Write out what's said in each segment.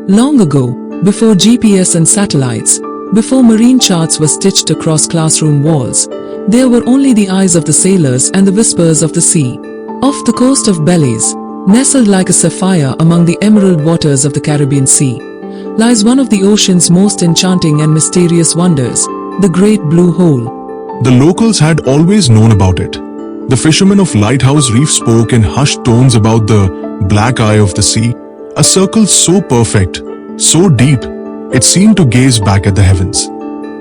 Long ago, before GPS and satellites, before marine charts were stitched across classroom walls, there were only the eyes of the sailors and the whispers of the sea. Off the coast of Belize, nestled like a sapphire among the emerald waters of the Caribbean Sea, lies one of the ocean's most enchanting and mysterious wonders, the Great Blue Hole. The locals had always known about it. The fishermen of Lighthouse Reef spoke in hushed tones about the black eye of the sea, a circle so perfect, so deep, it seemed to gaze back at the heavens.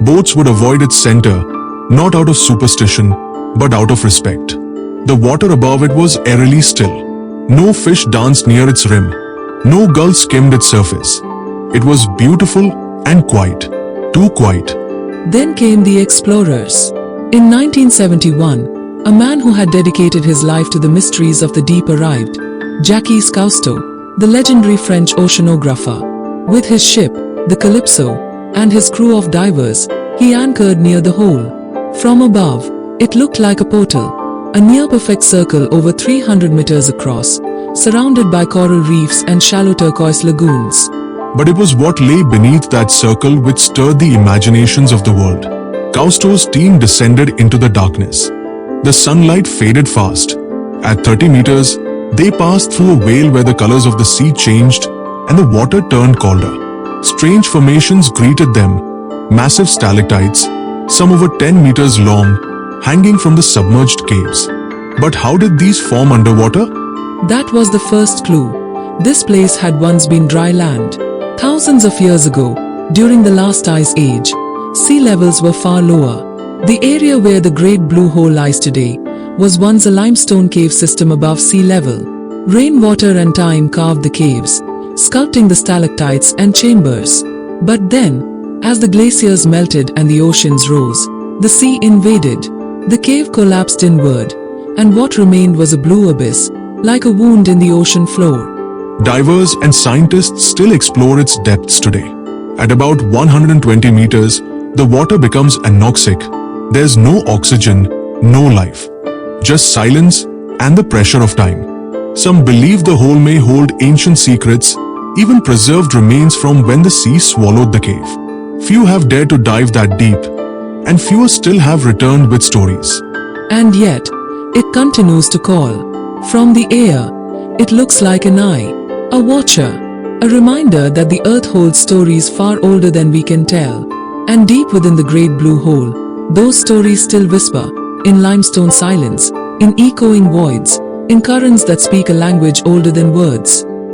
Boats would avoid its center, not out of superstition, but out of respect. The water above it was eerily still. No fish danced near its rim. No gull skimmed its surface. It was beautiful and quiet. Too quiet. Then came the explorers. In 1971, a man who had dedicated his life to the mysteries of the deep arrived, Jacques Cousteau, the legendary French oceanographer. With his ship, the Calypso, and his crew of divers, he anchored near the hole. From above, it looked like a portal, a near-perfect circle over 300 meters across, surrounded by coral reefs and shallow turquoise lagoons. But it was what lay beneath that circle which stirred the imaginations of the world. Cousteau's team descended into the darkness. The sunlight faded fast. At 30 meters, they passed through a vale where the colors of the sea changed and the water turned colder. Strange formations greeted them, massive stalactites, some over 10 meters long, hanging from the submerged caves. But how did these form underwater? That was the first clue. This place had once been dry land. Thousands of years ago, during the last ice age, sea levels were far lower. The area where the Great Blue Hole lies today was once a limestone cave system above sea level. Rainwater and time carved the caves, sculpting the stalactites and chambers. But then, as the glaciers melted and the oceans rose, the sea invaded. The cave collapsed inward, and what remained was a blue abyss, like a wound in the ocean floor. Divers and scientists still explore its depths today. At about 120 meters, the water becomes anoxic. There's no oxygen, no life. Just silence and the pressure of time. Some believe the hole may hold ancient secrets, even preserved remains from when the sea swallowed the cave. Few have dared to dive that deep, and fewer still have returned with stories. And yet, it continues to call. From the air, it looks like an eye, a watcher, a reminder that the earth holds stories far older than we can tell. And deep within the Great Blue Hole, those stories still whisper, in limestone silence, in echoing voids, in currents that speak a language older than words.